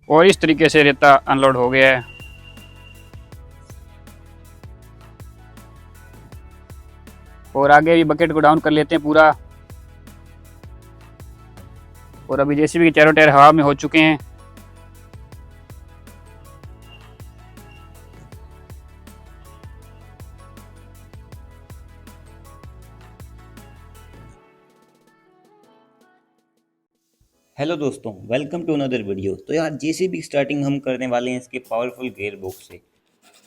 और इस तरीके से रेता अनलोड हो गया है। और आगे भी बकेट को डाउन कर लेते हैं पूरा। और अभी जेसीबी के चारों टायर हवा में हो चुके हैं। हेलो दोस्तों, वेलकम टू अनदर वीडियो। तो यार जेसीबी स्टार्टिंग हम करने वाले हैं इसके पावरफुल गियर बॉक्स से।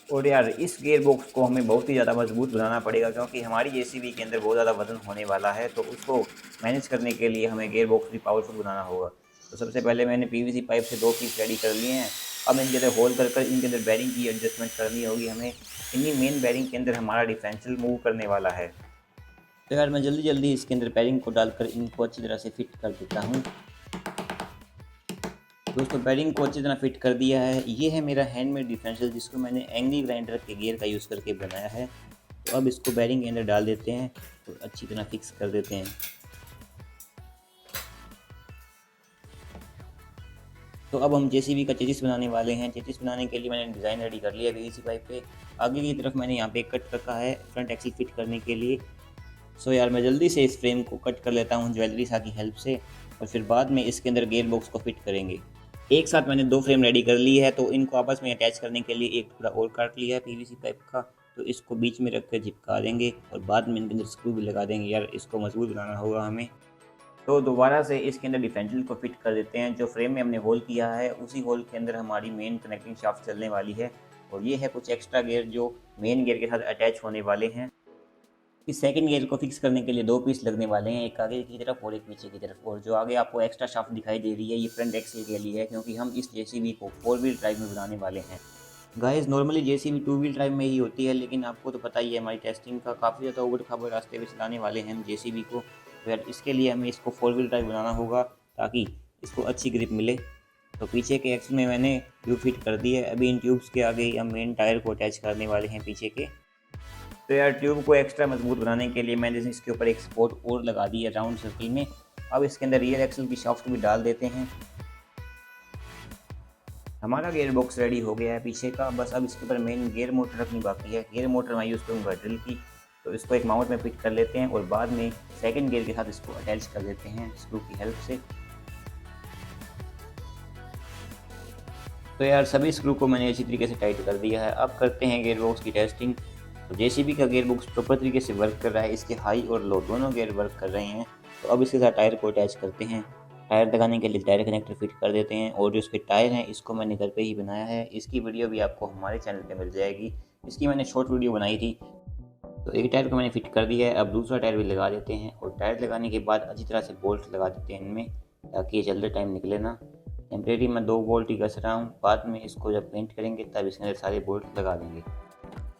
और यार इस गियर बॉक्स को हमें बहुत ही ज़्यादा मजबूत बनाना पड़ेगा, क्योंकि हमारी जेसीबी के अंदर बहुत ज़्यादा वजन होने वाला है। तो उसको मैनेज करने के लिए हमें गियर बॉक्स भी पावरफुल बनाना होगा। तो सबसे पहले मैंने पीवीसी पाइप से 2 पीस रेडी कर लिए हैं। अब इनके अंदर होल कर इनके अंदर बैरिंग की एडजस्टमेंट करनी होगी हमें। इन्हीं मेन बैरिंग के अंदर हमारा डिफरेंशियल मूव करने वाला है। तो यार मैं जल्दी जल्दी इसके अंदर बैरिंग को डालकर इनको अच्छी तरह से फिट कर देता हूँ। दोस्तों बैरिंग को अच्छी तरह फिट कर दिया है। ये है मेरा हैंडमेड डिफरेंशियल, जिसको मैंने एंग्री ग्राइंडर के गियर का यूज़ करके बनाया है। तो अब इसको बैरिंग के अंदर डाल देते हैं और अच्छी तरह फिक्स कर देते हैं। तो अब हम जेसीबी का चेसिस बनाने वाले हैं। चेसिस बनाने के लिए मैंने डिज़ाइन रेडी कर लिया पीवीसी पाइप पे। आगे की तरफ मैंने यहाँ पे कट रखा है फ्रंट एक्सल फिट करने के लिए। सो यार मैं जल्दी से इस फ्रेम को कट कर लेता हूँ ज्वेलरी सा की हेल्प से, और फिर बाद में इसके अंदर गियर बॉक्स को फिट करेंगे। एक साथ मैंने 2 फ्रेम रेडी कर ली है, तो इनको आपस में अटैच करने के लिए एक टुकड़ा और काट लिया है पीवीसी पाइप का। तो इसको बीच में रख कर चिपका देंगे और बाद में इनके अंदर स्क्रू भी लगा देंगे। यार इसको मजबूत बनाना होगा हमें। तो दोबारा से इसके अंदर डिफरेंशियल को फिट कर देते हैं। जो फ्रेम में हमने होल किया है उसी होल के अंदर हमारी मेन कनेक्टिंग शाफ्ट चलने वाली है। और ये है कुछ एक्स्ट्रा गियर जो मेन गियर के साथ अटैच होने वाले हैं। इस सेकंड गियर को फिक्स करने के लिए 2 पीस लगने वाले हैं, एक आगे की तरफ और एक पीछे की तरफ। और जो आगे आपको एक्स्ट्रा शाफ्ट दिखाई दे रही है ये फ्रंट एक्सल के लिए है, क्योंकि हम इस जेसीबी को 4 व्हील ड्राइव में बनाने वाले हैं। Guys normally JCB 2 wheel drive में ही होती है, लेकिन आपको तो पता ही है हमारी टेस्टिंग का काफ़ी ज़्यादा उबड़ खाबड़ रास्ते पे चलाने वाले हैं हम जेसीबी को। तो यार इसके लिए हमें इसको 4 व्हील ड्राइव बनाना होगा ताकि इसको अच्छी ग्रिप मिले। तो पीछे के एक्सल में मैंने ट्यूब फिट कर दी है। अभी इन ट्यूब्स के आगे हम मेन टायर को अटैच करने वाले हैं पीछे के। तो यार ट्यूब को एक्स्ट्रा मजबूत बनाने के लिए मैंने इसके ऊपर एक सपोर्ट और लगा दी है राउंड सर्किल में। अब इसके अंदर रियर एक्सल की शाफ्ट भी डाल देते हैं। हमारा गियर बॉक्स रेडी हो गया है पीछे का। बस अब इसके ऊपर मेन गियर मोटर रखनी बाकी है। गियर मोटर मैं यूज़ करूँगा ड्रिल की। तो इसको एक माउंट में फिट कर लेते हैं और बाद में सेकंड गियर के साथ इसको अटैच कर देते हैं स्क्रू की हेल्प से। तो यार सभी स्क्रू को मैंने अच्छी तरीके से टाइट कर दिया है। अब करते हैं गियर बॉक्स की टेस्टिंग। तो जेसीबी का गियर बॉक्स प्रॉपर तरीके से वर्क कर रहा है। इसके हाई और लो दोनों गियर वर्क कर रहे हैं। तो अब इसके साथ टायर को अटैच करते हैं। टायर लगाने के लिए टायर कनेक्टर फिट कर देते हैं। और जो इसके टायर हैं इसको मैंने घर पे ही बनाया है। इसकी वीडियो भी आपको हमारे चैनल पे मिल जाएगी। इसकी मैंने शॉर्ट वीडियो बनाई थी। तो एक टायर को मैंने फिट कर दिया है। अब दूसरा टायर भी लगा देते हैं। और टायर लगाने के बाद अच्छी तरह से बोल्ट लगा देते हैं इनमें, ताकि ये जल्दी टाइम निकले ना। टेम्परेरी मैं 2 बोल्ट ही घस रहा हूँ। बाद में इसको जब पेंट करेंगे तब इसके अंदर सारे बोल्ट लगा देंगे।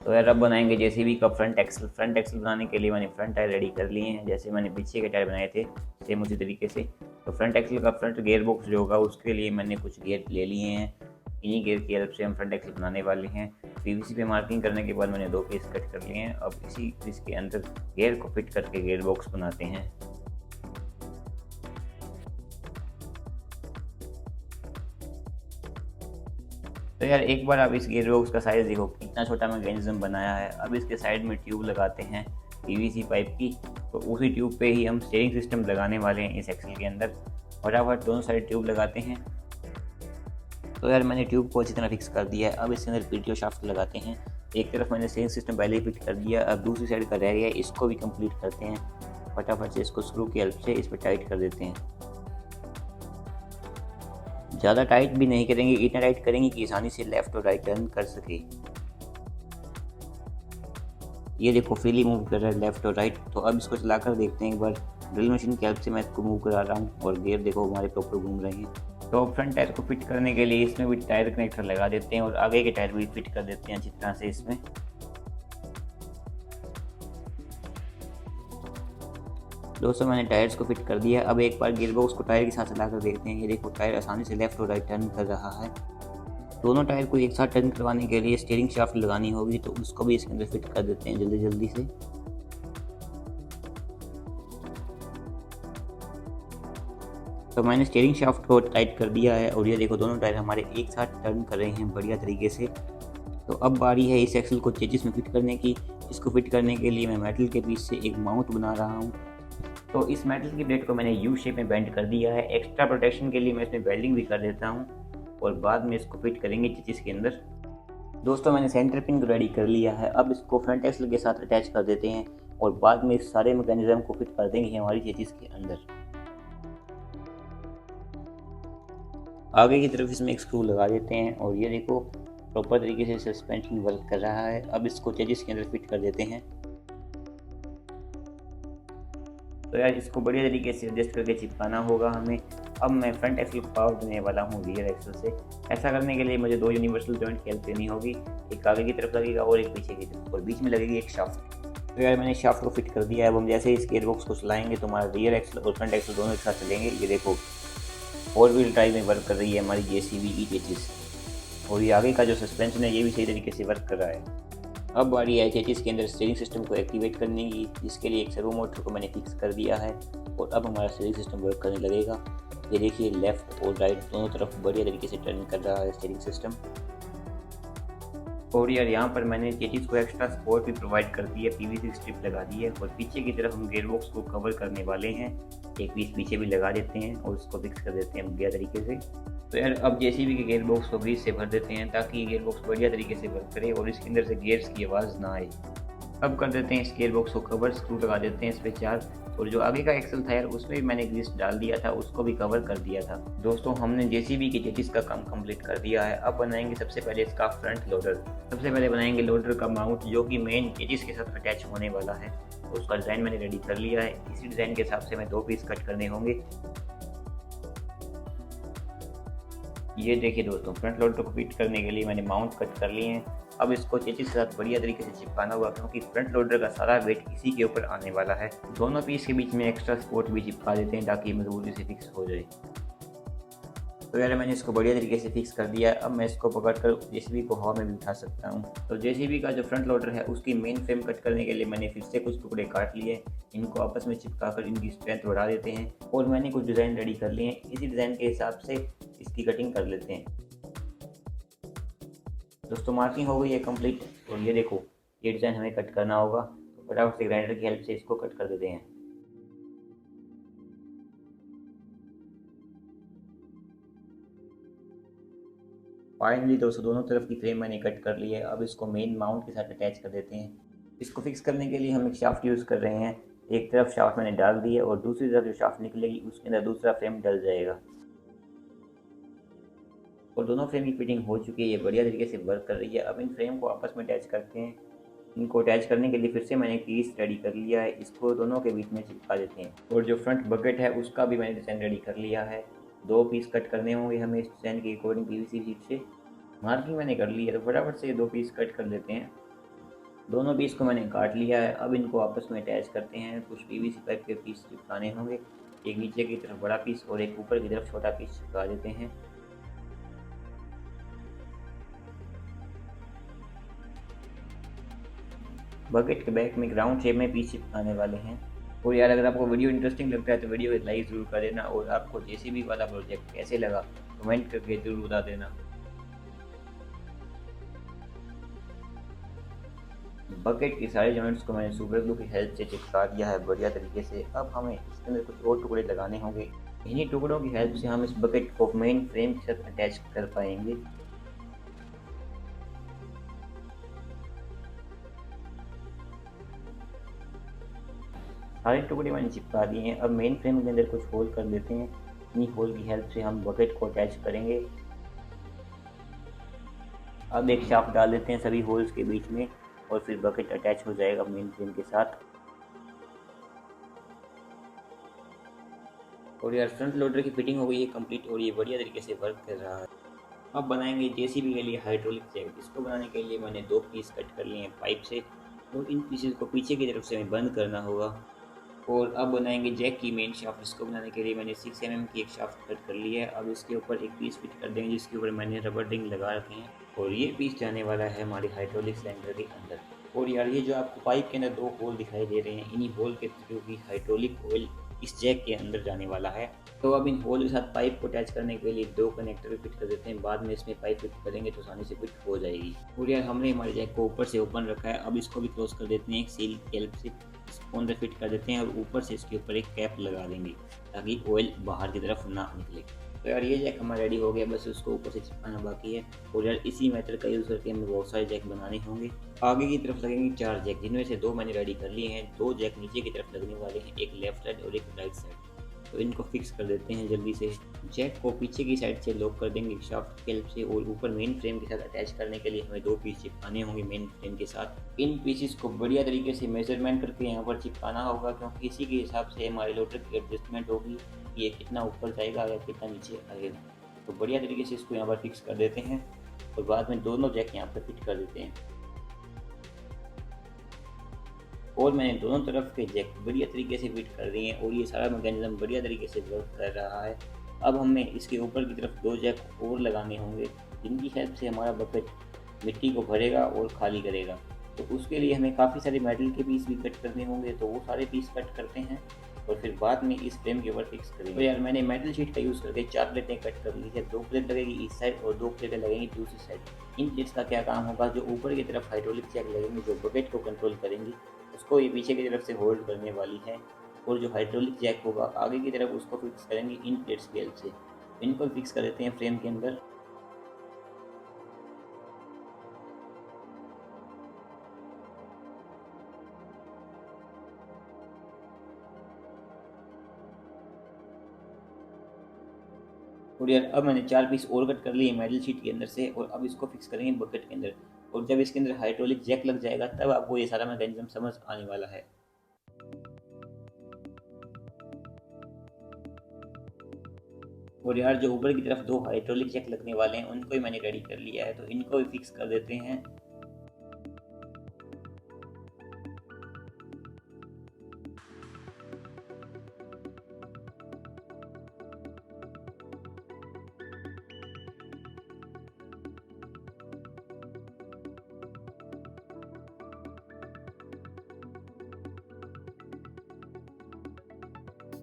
तो यार अब बनाएंगे जेसीबी का फ्रंट एक्सल। फ्रंट एक्सल बनाने के लिए मैंने फ्रंट टायर रेडी कर लिए हैं, जैसे मैंने पीछे के टायर बनाए थे सेम उसी तरीके से। तो फ्रंट एक्सल का फ्रंट गियर बॉक्स जो होगा उसके लिए मैंने कुछ गियर ले लिए हैं। इन्हीं गियर की हेल्प से हम फ्रंट एक्सल बनाने वाले हैं। पीवीसी पे मार्किंग करने के बाद मैंने 2 पीस कट कर लिए हैं। अब इसी पीस के अंदर गियर को फिट करके गियर बॉक्स बनाते हैं। तो यार एक बार आप इस गियर बॉक्स का साइज़ देखो कितना छोटा मैकेनिज्म बनाया है। अब इसके साइड में ट्यूब लगाते हैं पीवीसी पाइप की। तो उसी ट्यूब पे ही हम स्टीयरिंग सिस्टम लगाने वाले हैं इस एक्सल के अंदर। फटाफट दोनों साइड ट्यूब लगाते हैं। तो यार मैंने ट्यूब को अच्छी तरह फिक्स कर दिया है। अब इसके अंदर पीटीओ शाफ्ट लगाते हैं। एक तरफ मैंने स्टीयरिंग सिस्टम पहले ही फिट कर दिया, अब दूसरी साइड का रह गया, इसको भी कंप्लीट करते हैं। फटाफट से इसको स्क्रू की हेल्प से इस पर टाइट कर देते हैं। ज़्यादा टाइट भी नहीं करेंगे, इतना टाइट करेंगे कि आसानी से लेफ़्ट और राइट टर्न कर सके। ये देखो फ्रीली मूव कर रहा है लेफ़्ट और राइट। तो अब इसको चलाकर देखते हैं एक बार। ड्रिल मशीन की हेल्प से मैं इसको मूव करा रहा हूँ और गियर देखो हमारे प्रॉपर घूम रहे हैं। तो फ्रंट टायर को फिट करने के लिए इसमें भी टायर कनेक्टर लगा देते हैं और आगे के टायर भी फिट कर देते हैं अच्छी तरह से इसमें। दोस्तों मैंने टायर्स को फिट कर दिया। अब एक बार गियर बॉक्स को टायर के साथ चलाकर देखते हैं। ये देखो टायर आसानी से लेफ़्ट और राइट टर्न कर रहा है। दोनों टायर को एक साथ टर्न करवाने के लिए स्टीयरिंग शाफ्ट लगानी होगी, तो उसको भी इसके अंदर फिट कर देते हैं जल्दी जल्दी से। तो मैंने स्टीयरिंग शाफ्ट को टाइट कर दिया है और ये देखो दोनों टायर हमारे एक साथ टर्न कर रहे हैं बढ़िया तरीके से। तो अब बारी है इस एक्सल को चेजिस में फिट करने की। इसको फिट करने के लिए मैं मेटल के पीस से एक माउंट बना रहा हूँ। तो इस मेटल की प्लेट को मैंने यू शेप में बेंड कर दिया है। एक्स्ट्रा प्रोटेक्शन के लिए मैं इसमें वेल्डिंग भी कर देता हूँ और बाद में इसको फिट करेंगे चेजिस के अंदर। दोस्तों मैंने सेंटर पिन को रेडी कर लिया है। अब इसको फ्रंट एक्सल के साथ अटैच कर देते हैं और बाद में इस सारे मैकेनिज्म को फिट कर देंगे हमारी चेजिस के अंदर। आगे की तरफ इसमें एक स्क्रू लगा देते हैं और ये देखो प्रॉपर तरीके से सस्पेंशन वर्क कर रहा है। अब इसको चेजिस के अंदर फिट कर देते हैं। तो यार इसको बढ़िया तरीके से एडजस्ट करके चिपकाना होगा हमें। अब मैं फ्रंट एक्सल को पावर देने वाला हूँ रियर एक्सल से। ऐसा करने के लिए मुझे दो यूनिवर्सल जॉइंट की हेल्प लेनी होगी। एक आगे की तरफ लगेगा और एक पीछे की तरफ, और बीच में लगेगी एक शाफ्ट। तो यार मैंने शाफ्ट को फिट कर दिया है। अब हम जैसे ही इस गियर बॉक्स को चलाएंगे तो हमारा रियर एक्सल और फ्रंट एक्सल दोनों एक साथ चलेंगे। ये देखो 4 व्हील ड्राइव में वर्क कर रही है हमारी JCB की चेजिस, और ये आगे का जो सस्पेंशन है ये भी सही तरीके से वर्क कर रहा है। अब बारी है चेजिस के अंदर स्टीयरिंग सिस्टम को एक्टिवेट करने की, जिसके लिए एक सर्वो मोटर को मैंने फिक्स कर दिया है और अब हमारा स्टीयरिंग सिस्टम वर्क करने लगेगा। ये देखिए लेफ़्ट और राइट दोनों तरफ बढ़िया तरीके से टर्न कर रहा है स्टीयरिंग सिस्टम। और यार यहाँ पर मैंने चेजिस को एक्स्ट्रा सपोर्ट भी प्रोवाइड कर दी है, PVC स्ट्रिप लगा दी है और पीछे की तरफ हम गियर बॉक्स को कवर करने वाले हैं। एक पीस पीछे भी लगा देते हैं और उसको फिक्स कर देते हैं बढ़िया तरीके से। तो यार अब JCB के गियर बॉक्स को ग्रीस से भर देते हैं ताकि ये गियर बॉक्स बढ़िया तरीके से वर्क करे और इसके अंदर से गियर्स की आवाज़ ना आए। अब कर देते हैं इस गियर बॉक्स को कवर, स्क्रू लगा देते हैं इस पर 4, और जो आगे का एक्सल था यार उसमें भी मैंने ग्रीस डाल दिया था, उसको भी कवर कर दिया था। दोस्तों हमने JCB की चेजिस का काम कंप्लीट कर दिया है। अब बनाएंगे सबसे पहले इसका फ्रंट लोडर। सबसे पहले बनाएंगे लोडर का माउंट जो कि मेन चेजिस के साथ अटैच होने वाला है। तो उसका डिज़ाइन मैंने रेडी कर लिया है। इसी डिज़ाइन के हिसाब से मैं 2 पीस कट करने होंगे। ये देखिए दोस्तों फ्रंट लोडर को फिट करने के लिए मैंने माउंट कट कर लिए हैं। अब इसको चेजिस के साथ बढ़िया तरीके से चिपकाना होगा क्योंकि फ्रंट लोडर का सारा वेट इसी के ऊपर आने वाला है। दोनों पीस के बीच में एक्स्ट्रा सपोर्ट भी चिपका देते हैं ताकि मजबूती से फिक्स हो जाए। तो यार मैंने इसको बढ़िया तरीके से फिक्स कर दिया है। अब मैं इसको पकड़कर JCB को हवा में भी उठा सकता हूँ। तो JCB का जो फ्रंट लोडर है उसकी मेन फ्रेम कट करने के लिए मैंने फिर से कुछ टुकड़े काट लिए। इनको आपस में चिपकाकर इनकी स्ट्रेंथ बढ़ा देते हैं और मैंने कुछ डिज़ाइन रेडी कर लिए हैं। इसी डिज़ाइन के हिसाब से इसकी कटिंग कर लेते हैं। दोस्तों मार्किंग हो गई है कंप्लीट और ये देखो ये डिज़ाइन हमें कट करना होगा। तो फटाफट से ग्राइंडर की हेल्प से इसको कट कर देते हैं। फाइनली दोस्तों दोनों तरफ की फ्रेम मैंने कट कर ली है। अब इसको मेन माउंट के साथ अटैच कर देते हैं। इसको फिक्स करने के लिए हम एक शाफ्ट यूज़ कर रहे हैं। एक तरफ शाफ्ट मैंने डाल दी है और दूसरी तरफ जो शाफ्ट निकलेगी उसके अंदर दूसरा फ्रेम डल जाएगा। और दोनों फ्रेम की फिटिंग हो चुकी है, ये बढ़िया तरीके से वर्क कर रही है। अब इन फ्रेम को आपस में अटैच करते हैं। इनको अटैच करने के लिए फिर से मैंने पीस रेडी कर लिया है। इसको दोनों के बीच में चिपका देते हैं। और जो फ्रंट बकेट है उसका भी मैंने डिज़ाइन रेडी कर लिया है। 2 पीस कट करने होंगे हमें इस डिज़ाइन के अकॉर्डिंग PVC शीट से। मार्किंग मैंने कर ली है तो फटाफट से 2 पीस कट कर देते हैं। दोनों पीस को मैंने काट लिया है। अब इनको आपस में अटैच करते हैं। कुछ PVC पाइप के पीस चिपकाने होंगे, एक नीचे की तरफ बड़ा पीस और एक ऊपर की तरफ छोटा पीस चिपका देते हैं। बकेट के बैक में ग्राउंड शेप में पीस चिपकाने वाले हैं। और यार अगर आपको वीडियो इंटरेस्टिंग लगता है तो वीडियो को लाइक ज़रूर कर देना और आपको JCB वाला प्रोजेक्ट कैसे लगा कमेंट करके ज़रूर बता देना। बकेट के सारे जॉइंट्स को मैंने सुपर ग्लू की हेल्प से चिपका दिया है बढ़िया तरीके से। अब हमें इसके अंदर कुछ और टुकड़े लगाने होंगे। इन्हीं टुकड़ों की हेल्प से हम इस बकेट को मेन फ्रेम के साथ अटैच कर पाएंगे। सारे टुकड़े मैंने चिपका दिए हैं। अब मेन फ्रेम के अंदर कुछ होल कर देते हैं। इन्हीं होल की हेल्प से हम बकेट को अटैच करेंगे। अब एक शाफ्ट डाल देते हैं सभी होल्स के बीच में और फिर बकेट अटैच हो जाएगा मेन फ्रेम के साथ। और यार फ्रंट लोडर की फिटिंग हो गई है कंप्लीट और ये बढ़िया तरीके से वर्क कर रहा है। अब बनाएंगे JCB के लिए हाइड्रोलिक जैक। इसको बनाने के लिए मैंने 2 पीस कट कर लिए हैं पाइप से और इन पीसेस को पीछे की तरफ से हमें बंद करना होगा। और अब बनाएंगे जैक की मेन शाफ्ट। इसको बनाने के लिए मैंने 6 mm की एक शाफ्ट कट कर ली है। अब इसके ऊपर एक पीस फिट कर देंगे जिसके ऊपर मैंने रबर रिंग लगा रखे हैं और ये पीस जाने वाला है हमारे हाइड्रोलिक सिलेंडर के अंदर। और यार ये जो आपको पाइप के अंदर 2 होल दिखाई दे रहे हैं, इन्हीं होल के थ्रू भी हाइड्रोलिक ऑयल इस जैक के अंदर जाने वाला है। तो अब इन होल के साथ पाइप को अटैच करने के लिए 2 कनेक्टर फिट कर देते हैं, बाद में इसमें पाइप फिट करेंगे तो आसानी से फिट हो जाएगी। और यार हमने हमारे जैक को ऊपर से ओपन रखा है, अब इसको भी क्लोज कर देते हैं एक सील की हेल्प से, इसको अंदर फिट कर देते हैं और ऊपर से इसके ऊपर एक कैप लगा देंगे ताकि ऑयल बाहर की तरफ ना निकले। तो यार ये जैक हमारा रेडी हो गया, बस उसको ऊपर से चिपकाना बाकी है। और यार इसी मेथड का यूज़ करके हमें बहुत सारे जैक बनाने होंगे। आगे की तरफ लगेंगे 4 जैक, जिनमें से 2 मैंने रेडी कर लिए हैं, 2 जैक नीचे की तरफ लगने वाले हैं, एक लेफ्ट साइड और एक राइट साइड। तो इनको फिक्स कर देते हैं जल्दी से। जैक को पीछे की साइड से लॉक कर देंगे शाफ्ट की हेल्प से, और ऊपर मेन फ्रेम के साथ अटैच करने के लिए हमें 2 पीस चिपकाने होंगे मेन फ्रेम के साथ। इन पीसेस को बढ़िया तरीके से मेजरमेंट करके यहाँ पर चिपकाना होगा, क्योंकि इसी के हिसाब से हमारे लोडर की एडजस्टमेंट होगी कि ये कितना ऊपर जाएगा या कितना नीचे आएगा। तो बढ़िया तरीके से इसको यहाँ पर फिक्स कर देते हैं और बाद में दोनों जैक यहाँ पर फिट कर देते हैं। और मैंने दोनों तरफ के जैक बढ़िया तरीके से फिट कर दिए हैं और ये सारा मैकेनिज्म बढ़िया तरीके से वर्क कर रहा है। अब हमें इसके ऊपर की तरफ 2 जैक और लगाने होंगे, जिनकी हेल्प से हमारा बकेट मिट्टी को भरेगा और खाली करेगा। तो उसके लिए हमें काफ़ी सारे मेटल के पीस भी कट करने होंगे, तो वो सारे पीस कट करते हैं और फिर बाद में इस फ्रेम के ऊपर फिक्स करेंगे। तो यार मैंने मेटल शीट का यूज़ करके 4 प्लेटें कट कर ली है, 2 प्लेट लगेगी इस साइड और 2 प्लेटें लगेंगी दूसरी साइड। इन प्लेट्स का क्या काम होगा, जो ऊपर की तरफ हाइड्रोलिक जैक लगेंगे जो बकेट को कंट्रोल करेंगी, उसको ये पीछे की तरफ से होल्ड करने वाली है, और जो हाइड्रोलिक जैक होगा आगे की तरफ उसको फिक्स करेंगे इन प्लेट्स की हेल्प से। इनको फिक्स कर देते हैं फ्रेम के अंदर। और यार अब मैंने 4 पीस और कट कर लिए मेटल शीट के अंदर से, और अब इसको फिक्स करेंगे बकेट के अंदर। और जब इसके अंदर हाइड्रोलिक जैक लग जाएगा तब आपको ये सारा मैकेनिज्म समझ आने वाला है। और यार जो ऊपर की तरफ 2 हाइड्रोलिक जैक लगने वाले हैं उनको ही मैंने रेडी कर लिया है, तो इनको भी फिक्स कर देते हैं।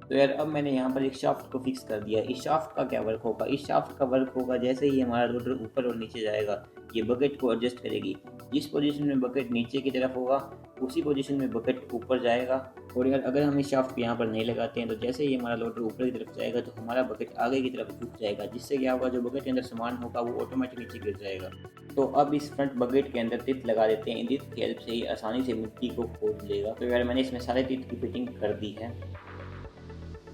तो यार अब मैंने यहाँ पर एक शाफ्ट को फिक्स कर दिया। इस शाफ्ट का क्या वर्क होगा, इस शाफ्ट का वर्क होगा जैसे ही हमारा लोडर ऊपर और नीचे जाएगा ये बकेट को एडजस्ट करेगी। जिस पोजीशन में बकेट नीचे की तरफ होगा उसी पोजीशन में बकेट ऊपर जाएगा। और यार अगर हम इस शाफ्ट को यहाँ पर नहीं लगाते हैं तो जैसे ही हमारा लोडर ऊपर की तरफ जाएगा तो हमारा बकेट आगे की तरफ झुक जाएगा, जिससे क्या होगा, जो बकेट के अंदर सामान होगा वो ऑटोमेटिक नीचे गिर जाएगा। तो अब इस फ्रंट बकेट के अंदर टिप लगा देते हैं, टिप की हेल्प से ही आसानी से मिट्टी को खोद लेगा। तो यार मैंने इसमें सारे टिप की फिटिंग कर दी है।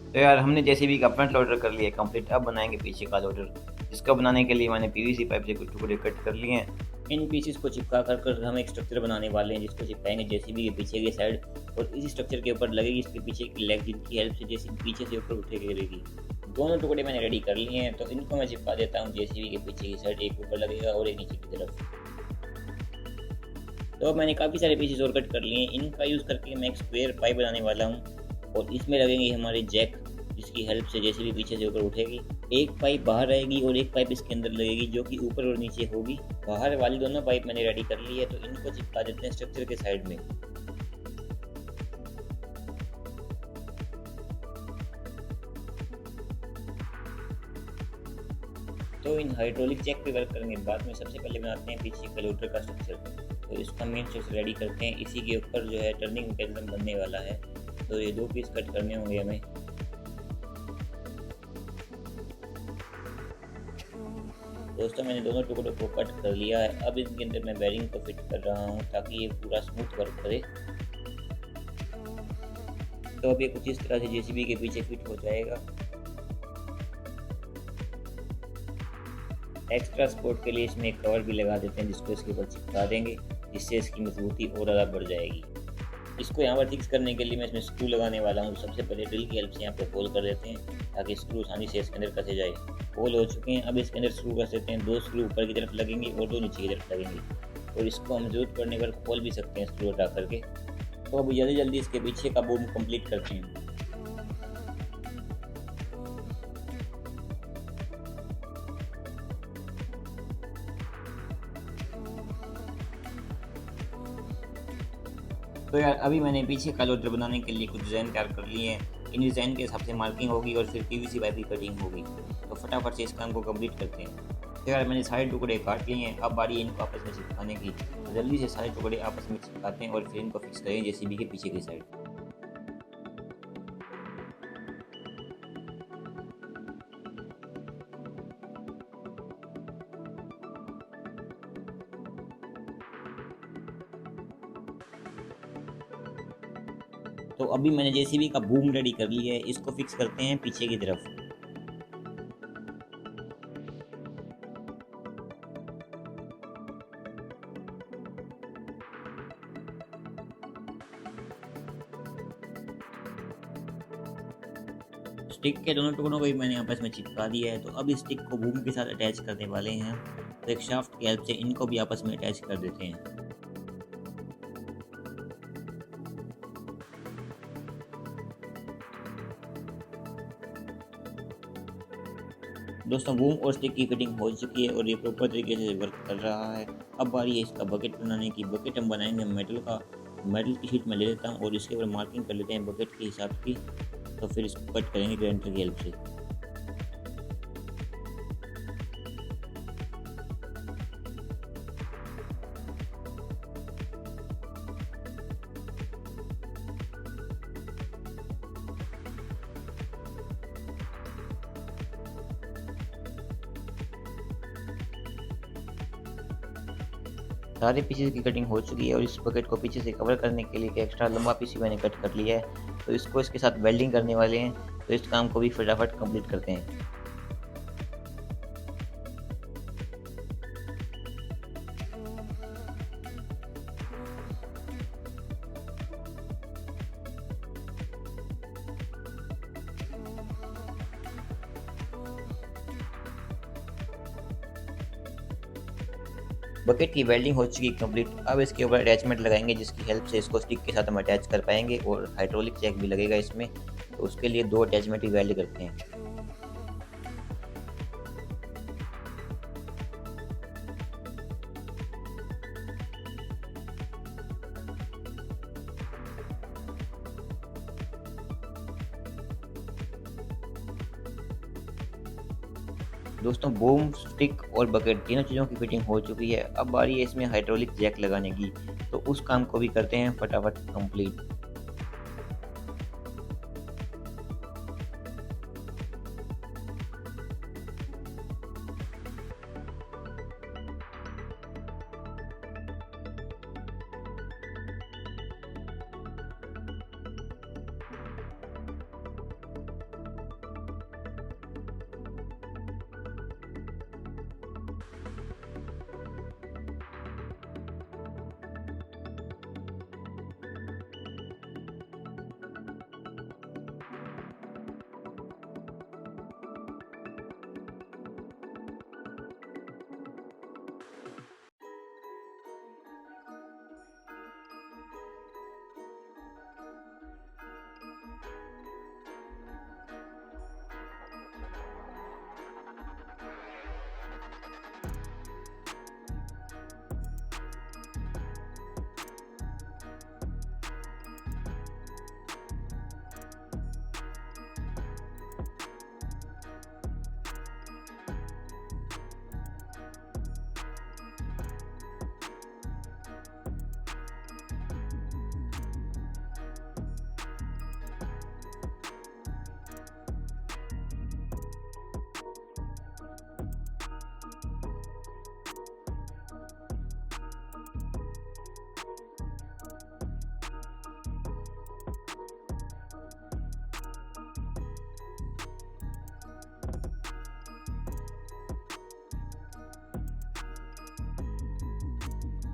तो यार हमने जेसीबी का फ्रंट लोडर कर लिया कंप्लीट। अब बनाएंगे पीछे का लोडर, जिसको बनाने के लिए मैंने पीवीसी पाइप से कुछ टुकड़े कट कर लिए हैं। इन पीसेस को चिपका कर हम एक स्ट्रक्चर बनाने वाले हैं, जिसको चिपकाएंगे जेसीबी के पीछे की साइड, और इसी स्ट्रक्चर के ऊपर लगेगी इसके पीछे की लेग, जिनकी हेल्प से जेसीबी पीछे से ऊपर उठे गिरेगी। दोनों टुकड़े मैंने रेडी कर लिए हैं, तो इनको मैं चिपका देता हूँ जेसीबी के पीछे की साइड, एक ऊपर लगेगा और एक नीचे की तरफ। तो अब मैंने काफ़ी सारे पीसेस और कट कर लिए हैं, इनका यूज़ करके मैं एक स्क्वायर पाइप बनाने वाला हूँ, और इसमें लगेंगे हमारे जैक, जिसकी हेल्प से जेसीबी पीछे से ऊपर उठेगी। एक पाइप बाहर रहेगी और एक पाइप इसके अंदर लगेगी, जो कि ऊपर और नीचे होगी। बाहर वाली दोनों पाइप मैंने रेडी कर ली है, तो इनको चिपका देते हैं स्ट्रक्चर के साइड में। तो इन हाइड्रोलिक जैक पे वर्क करने के बाद में सबसे पहले बनाते हैं पीछे का लोडर का स्ट्रक्चर। तो इसका मेन स्ट्रक्चर रेडी करते हैं, इसी के ऊपर जो है टर्निंग मैकेनिज्म बनने वाला है। तो ये 2 पीस कट करने होंगे हमें। दोस्तों मैंने दोनों टुकड़ों को कट कर लिया है। अब इनके अंदर मैं बेरिंग को फिट कर रहा हूँ ताकि ये पूरा स्मूथ वर्क करे। तो अब ये कुछ इस तरह से जेसीबी के पीछे फिट हो जाएगा। एक्स्ट्रा सपोर्ट के लिए इसमें एक कवर भी लगा देते हैं, जिसको इसके ऊपर चिपका देंगे, जिससे इसकी मजबूती और ज़्यादा बढ़ जाएगी। इसको यहाँ पर फिक्स करने के लिए मैं इसमें स्क्रू लगाने वाला हूँ। सबसे पहले ड्रिल की हेल्प से यहाँ पे होल कर देते हैं ताकि स्क्रू आसानी से इसके अंदर कसे जाए। होल हो चुके हैं, अब इसके अंदर स्क्रू कस देते हैं। 2 स्क्रू ऊपर की तरफ लगेंगे और 2 नीचे की तरफ लगेंगे, और इसको हम जरूरत पड़ने पर खोल भी सकते हैं स्क्रू हटा करके। तो अब जल्दी जल्दी इसके पीछे का बूम कंप्लीट करते हैं। तो यार अभी मैंने पीछे का लोडर बनाने के लिए कुछ डिज़ाइन तैयार कर लिए हैं। इन डिज़ाइन के हिसाब से मार्किंग होगी और फिर पीवीसी पाइप की कटिंग होगी। तो फटाफट से इस काम को कंप्लीट करते हैं। तो यार मैंने सारे टुकड़े काट लिए हैं, अब बारी है इनको आपस में चिपकाने की। तो जल्दी से सारे टुकड़े आपस में चिपकाते हैं और फिर इनको फिक्स करें जेसीबी के पीछे की साइड। तो अभी मैंने जेसीबी का बूम रेडी कर लिया है, इसको फिक्स करते हैं पीछे की तरफ। स्टिक के दोनों टुकड़ों को भी मैंने आपस में चिपका दिया है। तो अब इस स्टिक को बूम के साथ अटैच करने वाले हैं। तो एक शाफ्ट की हेल्प से इनको भी आपस में अटैच कर देते हैं। दोस्तों बूम और स्टिक की फिटिंग हो चुकी है और ये प्रॉपर तरीके से वर्क कर रहा है। अब बारी है इसका बकेट बनाने की। बकेट हम बनाएंगे मेटल की शीट में ले लेता हूँ और इसके ऊपर मार्किंग कर लेते हैं बकेट के हिसाब की। तो फिर इसको कट करेंगे ग्राइंडर की हेल्प से। सारे पीसेस की कटिंग हो चुकी है और इस बकेट को पीछे से कवर करने के लिए एक एक्स्ट्रा लंबा पीस मैंने कट कर लिया है। तो इसको इसके साथ वेल्डिंग करने वाले हैं। तो इस काम को भी फटाफट कंप्लीट करते हैं। बकेट की वेल्डिंग हो चुकी कंप्लीट। अब इसके ऊपर अटैचमेंट लगाएंगे जिसकी हेल्प से इसको स्टिक के साथ हम अटैच कर पाएंगे और हाइड्रोलिक जैक भी लगेगा इसमें। तो उसके लिए 2 अटैचमेंट की वेल्ड करते हैं। दोस्तों बूम स्टिक और बकेट तीनों चीज़ों की फिटिंग हो चुकी है। अब बारी है इसमें हाइड्रोलिक जैक लगाने की। तो उस काम को भी करते हैं फटाफट कंप्लीट।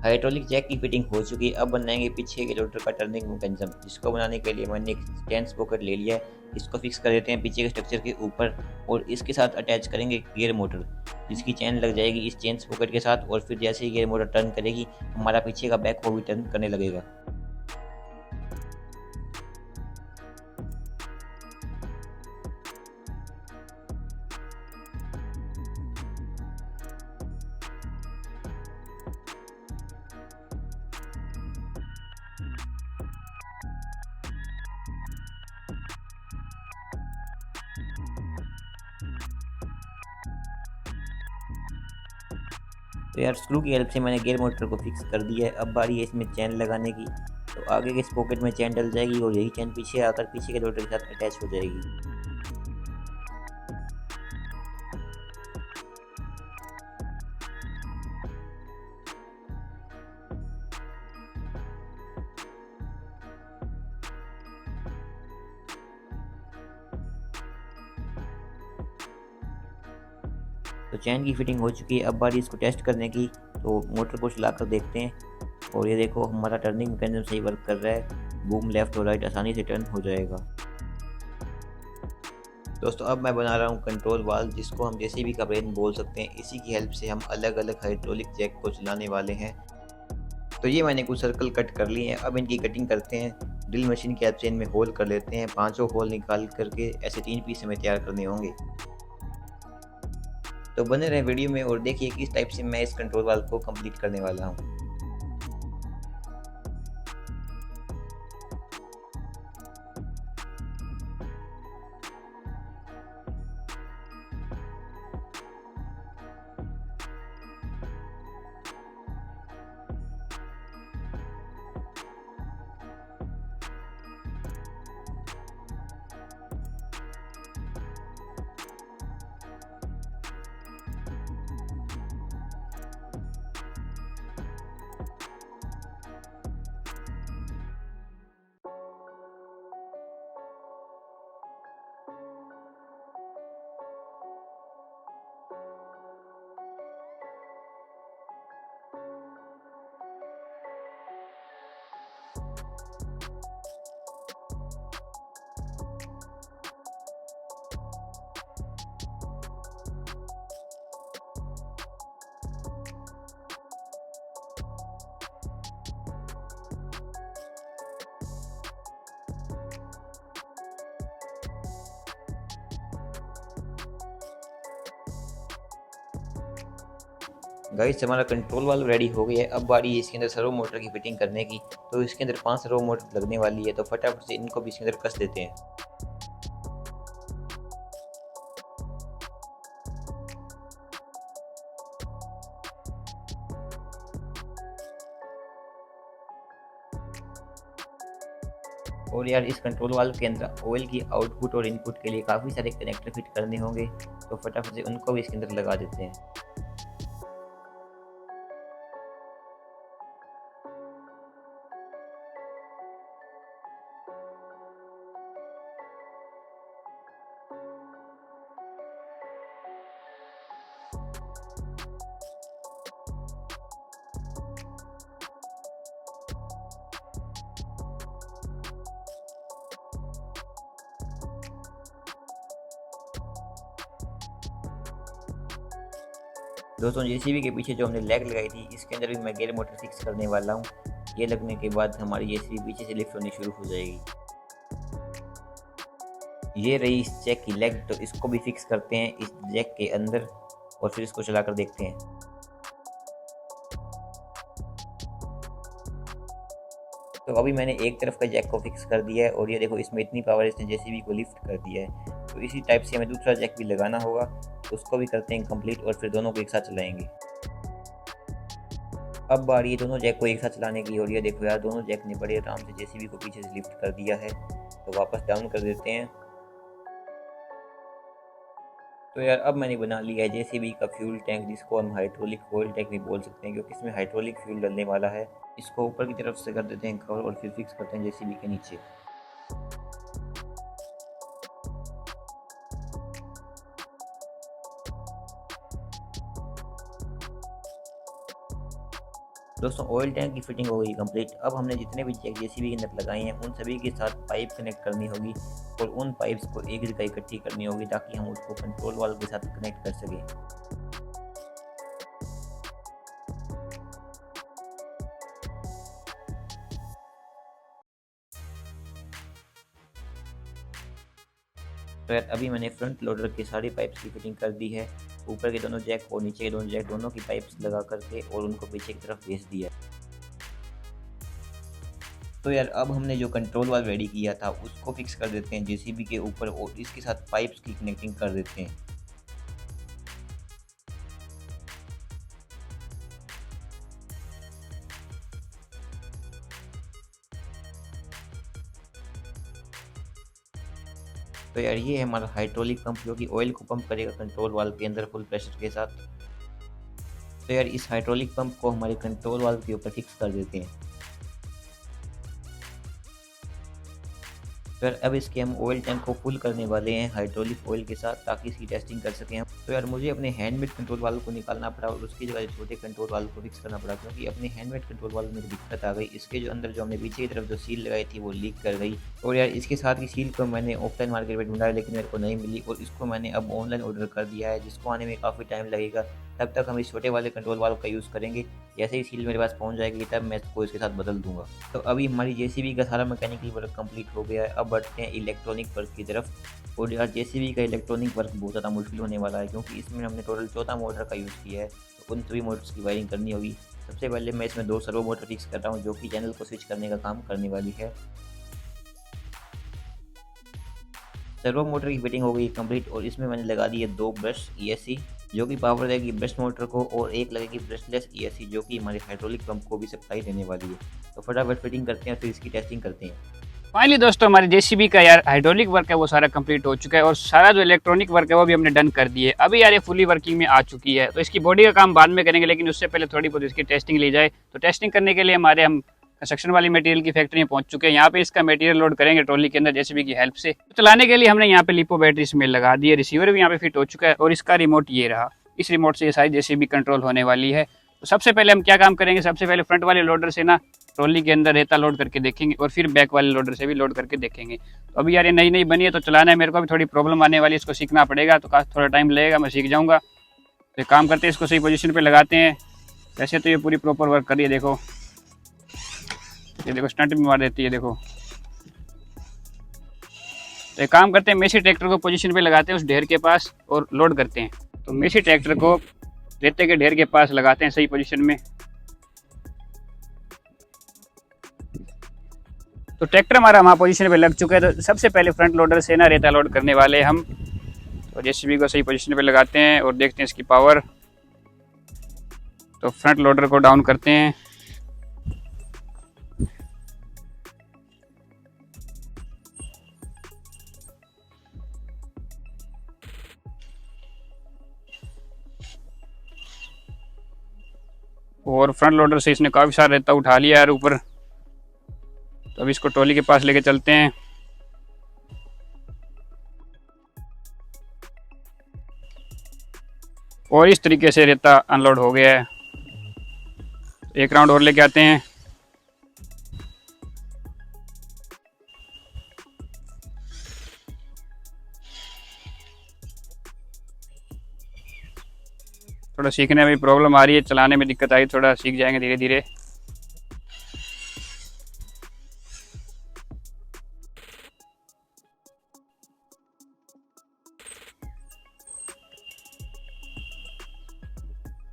हाइड्रोलिक जैक की फिटिंग हो चुकी है। अब बनाएंगे पीछे के रोटर का टर्निंग मैकेनिज्म, जिसको बनाने के लिए मैंने एक स्टैंड स्पॉकेट ले लिया है। इसको फिक्स कर देते हैं पीछे के स्ट्रक्चर के ऊपर और इसके साथ अटैच करेंगे गियर मोटर, जिसकी चेन लग जाएगी इस चेन स्पॉकेट के साथ। और फिर जैसे ही गियर मोटर टर्न करेगी हमारा पीछे का बैक वो भी टर्न करने लगेगा। तो यार स्क्रू की हेल्प से मैंने गियर मोटर को फिक्स कर दिया है। अब बारी है इसमें चैन लगाने की। तो आगे के इस पॉकेट में चैन डल जाएगी और यही चैन पीछे आकर पीछे के रोटर के साथ अटैच हो जाएगी। तो चैन की फिटिंग हो चुकी है। अब बारी इसको टेस्ट करने की। तो मोटर को चला कर देखते हैं और ये देखो हमारा टर्निंग मैकेनिज्म सही वर्क कर रहा है। बूम लेफ्ट और राइट आसानी से टर्न हो जाएगा। दोस्तों अब मैं बना रहा हूँ कंट्रोल वाल्व, जिसको हम जेसीबी का ब्रेन बोल सकते हैं। इसी की हेल्प से हम अलग अलग हाइड्रोलिक जैक को चलाने वाले हैं। तो ये मैंने कुछ सर्कल कट कर लिए हैं। अब इनकी कटिंग करते हैं। ड्रिल मशीन की हेल्प से इनमें होल कर लेते हैं। पांचों होल निकाल करके ऐसे 3 पीस हमें तैयार करने होंगे। तो बने रहे वीडियो में और देखिए किस टाइप से मैं इस कंट्रोल वाल्व को कंप्लीट करने वाला हूँ। गाइस हमारा कंट्रोल वाल्व रेडी हो गया है। अब बारी है इसके अंदर सर्वो मोटर की फिटिंग करने की। तो इसके अंदर 5 सर्वो मोटर लगने वाली है। तो फटाफट से इनको भी इसके अंदर कस देते हैं। और यार इस कंट्रोल वाल्व के अंदर ऑयल की आउटपुट और इनपुट के लिए काफ़ी सारे कनेक्टर फिट करने होंगे। तो फटाफट से उनको भी इसके अंदर लगा देते हैं। दोस्तों जेसीबी के पीछे जो हमने लेग लगाई थी, इसके अंदर भी मैं गियर मोटर फिक्स करने वाला हूँ। ये लगने के बाद हमारी जेसीबी पीछे से लिफ्ट होनी शुरू हो जाएगी। ये रही इस जैक की लेग। तो इसको भी फिक्स करते हैं इस जैक के अंदर और फिर इसको चलाकर देखते हैं। तो अभी मैंने एक तरफ का जैक को फिक्स कर दिया है और ये देखो इसमें इतनी पावर इसने जेसीबी को लिफ्ट कर दिया है। तो इसी टाइप से हमें दूसरा जैक भी लगाना होगा। तो उसको भी करते हैं कंप्लीट और फिर दोनों को एक साथ चलाएंगे। अब बारी है दोनों जैक को एक साथ चलाने की। और ये देखो यार दोनों जैक ने बड़े आराम से जेसीबी को पीछे से लिफ्ट कर दिया है। तो वापस डाउन कर देते हैं। तो यार अब मैंने बना लिया है जेसीबी का फ्यूल टैंक, जिसको हम हाइड्रोलिक ऑयल टैंक भी बोल सकते हैं, क्योंकि इसमें हाइड्रोलिक फ्यूल डलने वाला है। इसको ऊपर की तरफ से कर देते हैं कवर और फिर फिक्स करते हैं जेसीबी के नीचे। दोस्तों ऑयल टैंक की फिटिंग हो गई कंप्लीट। अब हमने जितने भी जैक जेसीबी के अंदर लगाए हैं उन सभी के साथ पाइप कनेक्ट करनी होगी और उन पाइप्स को एक जगह इकट्ठी करनी होगी, ताकि हम उसको कंट्रोल वाल्व के साथ कनेक्ट कर सकें। तो यार अभी मैंने फ्रंट लोडर के सारी पाइप्स की फिटिंग कर दी है। ऊपर के दोनों जैक और नीचे के दोनों जैक दोनों की पाइप्स लगा करके और उनको पीछे की तरफ भेज दिया। तो यार अब हमने जो कंट्रोल वाल्व रेडी किया था उसको फिक्स कर देते हैं जेसीबी के ऊपर और इसके साथ पाइप्स की कनेक्टिंग कर देते हैं। तो यार ये है हमारा हाइड्रोलिक पंप जो कि ऑयल को पंप करेगा कंट्रोल वाल्व के अंदर फुल प्रेशर के साथ। तो यार इस हाइड्रोलिक पंप को हमारे कंट्रोल वाल्व के ऊपर फिक्स कर देते हैं। फिर अब इसके हम ऑयल टैंक को फुल करने वाले हैं हाइड्रोलिक ऑयल के साथ ताकि इसकी टेस्टिंग कर सकें हम। तो यार मुझे अपने हैंडमेड कंट्रोल वाल्व को निकालना पड़ा और उसकी जगह छोटे कंट्रोल वाल्व को फिक्स करना पड़ा, क्योंकि अपने हैंडमेड कंट्रोल वाल्व में दिक्कत आ गई। इसके जो अंदर जो हमने पीछे की तरफ जो सील लगाई थी वो लीक कर गई। और यार इसके साथ की सील को मैंने ऑफलाइन मार्केट में ढूंढा लेकिन मेरे को नहीं मिली, और इसको मैंने अब ऑनलाइन ऑर्डर कर दिया है जिसको आने में काफ़ी टाइम लगेगा। तब तक हम इस छोटे वाले कंट्रोल वाल्व का यूज़ करेंगे। जैसे ही सील मेरे पास पहुंच जाएगी तब मैं इसको इसके साथ बदल दूंगा। तो अभी हमारी जेसीबी का सारा मैकेनिकल वर्क कंप्लीट हो गया है। अब बढ़ते हैं इलेक्ट्रॉनिक वर्क की तरफ। और यार जेसीबी का इलेक्ट्रॉनिक वर्क बहुत ज़्यादा मुश्किल होने वाला है, क्योंकि इसमें हमने टोटल 14 मोटर का यूज़ किया है। तो उन सभी मोटर्स की वायरिंग करनी होगी। सबसे पहले मैं इसमें 2 सर्वो मोटर फिक्स कर रहा हूँ जो कि चैनल को स्विच करने का काम करने वाली है। सर्वो मोटर की फिटिंग हो गई कंप्लीट और इसमें मैंने लगा दी है 2 ब्रश ESC जो कि पावर देगी ब्रश मोटर को, और एक लगेगी ब्रशलेस ESC जो कि हमारे हाइड्रोलिक पंप को भी सप्लाई देने वाली है। तो फटाफट फिटिंग करते हैं फिर इसकी टेस्टिंग करते हैं। फाइनली दोस्तों हमारे जेसीबी का यार हाइड्रोलिक वर्क है वो सारा कंप्लीट हो चुका है और सारा जो इलेक्ट्रॉनिक वर्क है वो भी हमने डन कर दिए। अभी यार ये फुली वर्किंग में आ चुकी है। तो इसकी बॉडी का काम बाद में करेंगे, लेकिन उससे पहले थोड़ी बहुत इसकी टेस्टिंग ली जाए। तो टेस्टिंग करने के लिए हम कंस्ट्रक्शन वाली मटेरियल की फैक्ट्री में पहुंच चुके हैं। यहाँ पे इसका मटेरियल लोड करेंगे ट्रॉली के अंदर जेसीबी की हेल्प से। तो चलाने के लिए हमने यहाँ पे लिपो बैटरी इसमें लगा दी है। रिसीवर भी यहाँ पे फिट हो चुका है और इसका रिमोट ये रहा। इस रिमोट से ये सारी जेसीबी कंट्रोल होने वाली है। तो सबसे पहले हम क्या काम करेंगे, सबसे पहले फ्रंट वाले लोडर से ना ट्रॉली के अंदर रेता लोड करके देखेंगे और फिर बैक वाले लोडर से भी लोड करके देखेंगे। तो अभी यार ये नई नई बनी है तो चलाना है मेरे को, भी थोड़ी प्रॉब्लम आने वाली है, इसको सीखना पड़ेगा। तो थोड़ा टाइम लगेगा, मैं सीख जाऊँगा। तो काम करते हैं, इसको सही पोजीशन पे लगाते हैं। वैसे तो ये पूरी प्रॉपर वर्क करिए, देखो ये देखो स्टंट भी मार देती है देखो। तो एक काम करते हैं, मेसी ट्रैक्टर को पोजीशन पे लगाते हैं उस ढेर के पास और लोड करते हैं। तो मेसी ट्रैक्टर को रेते के ढेर के पास लगाते हैं सही पोजीशन में। तो ट्रैक्टर हमारा वहाँ पोजीशन पे लग चुका है। तो सबसे पहले फ्रंट लोडर से ना रेता लोड करने वाले हैं हम। तो जेसीबी को सही पोजीशन पे लगाते हैं और देखते हैं इसकी पावर। तो फ्रंट लोडर को डाउन करते हैं। और फ्रंट लोडर से इसने काफ़ी सारा रेता उठा लिया यार ऊपर। तो अभी इसको ट्रॉली के पास लेके चलते हैं। और इस तरीके से रेता अनलोड हो गया है। एक राउंड और लेके आते हैं। थोड़ा सीखने में प्रॉब्लम आ रही है, चलाने में दिक्कत आई, थोड़ा सीख जाएंगे धीरे धीरे।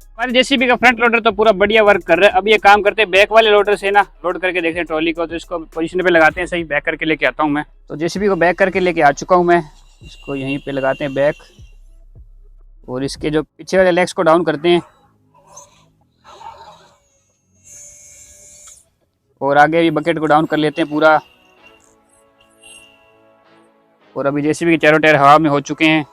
हमारे जेसीबी का फ्रंट लोडर तो पूरा बढ़िया वर्क कर रहा है। अब ये काम करते हैं बैक वाले लोडर से ना लोड करके देखते हैं ट्रॉली को। तो इसको पोजीशन पे लगाते हैं, सही बैक करके लेके आता हूँ मैं। तो जेसीबी को बैक करके लेके आ चुका हूँ मैं। इसको यहीं पे लगाते हैं बैक और इसके जो पीछे वाले लेग्स को डाउन करते हैं और आगे भी बकेट को डाउन कर लेते हैं पूरा। और अभी जेसीबी के चारों टायर हवा में हो चुके हैं।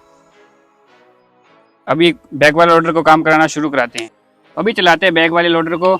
अभी बैक वाले लोडर को काम कराना शुरू कराते हैं। अभी चलाते हैं बैक वाले लोडर को।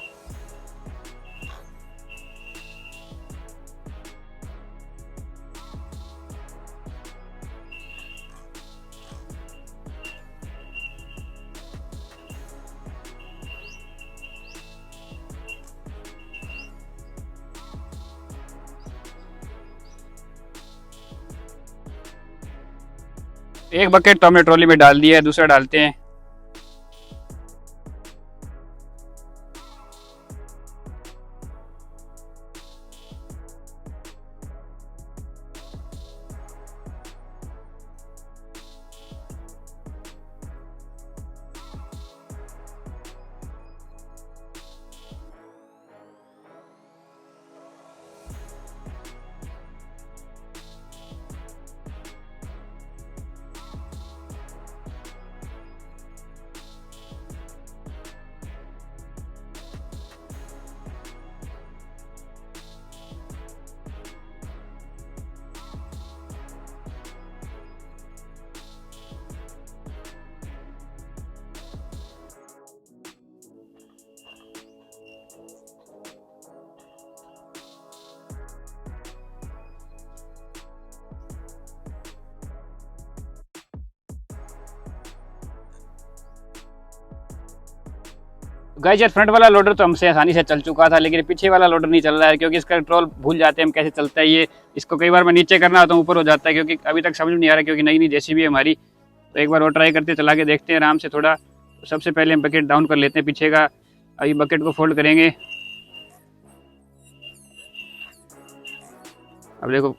एक बकेट तो हमने ट्रॉली में डाल दिया है, दूसरा डालते हैं। गाइस यार फ्रंट वाला लोडर तो हमसे आसानी से चल चुका था, लेकिन पीछे वाला लोडर नहीं चल रहा है क्योंकि इसका कंट्रोल भूल जाते हैं हम कैसे चलता है ये। इसको कई बार मैं नीचे करना होता हूँ ऊपर हो जाता है, क्योंकि अभी तक समझ नहीं आ रहा क्योंकि नई नई जेसीबी है हमारी। तो एक बार और ट्राई करते चला के देखते हैं आराम से थोड़ा। तो सबसे पहले हम बकेट डाउन कर लेते हैं पीछे का। अभी बकेट को फोल्ड करेंगे। अब देखो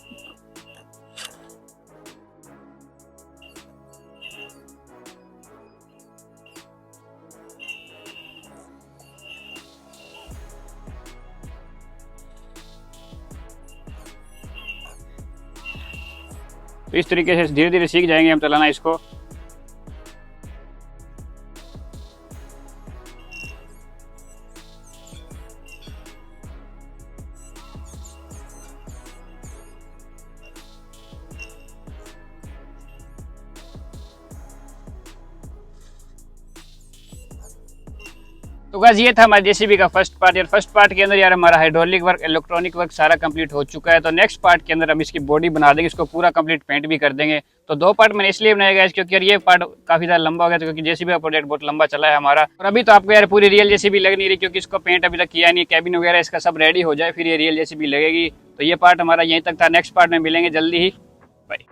तो इस तरीके से धीरे धीरे सीख जाएंगे हम चलाना इसको। तो गाइस ये था हमारे जेसीबी का फर्स्ट पार्ट। यार फर्स्ट पार्ट के अंदर यार हमारा हाइड्रोलिक वर्क, इलेक्ट्रॉनिक वर्क सारा कंप्लीट हो चुका है। तो नेक्स्ट पार्ट के अंदर हम इसकी बॉडी बना देंगे, इसको पूरा कंप्लीट पेंट भी कर देंगे। तो 2 पार्ट मैंने इसलिए बनाया गया क्योंकि यार ये पार्ट काफी ज़्यादा लंबा हो गया था, क्योंकि जेसीबी का प्रोजेक्ट बहुत लंबा चला है हमारा। और अभी तो आपको यार पूरी रियल जेसीबी लग नहीं रही क्योंकि इसको पेंट अभी तक किया नहीं, कैबिन वगैरह इसका सब रेडी हो जाए फिर ये रियल जेसीबी लगेगी। तो ये पार्ट हमारा यहीं तक था, नेक्स्ट पार्ट में मिलेंगे जल्दी ही।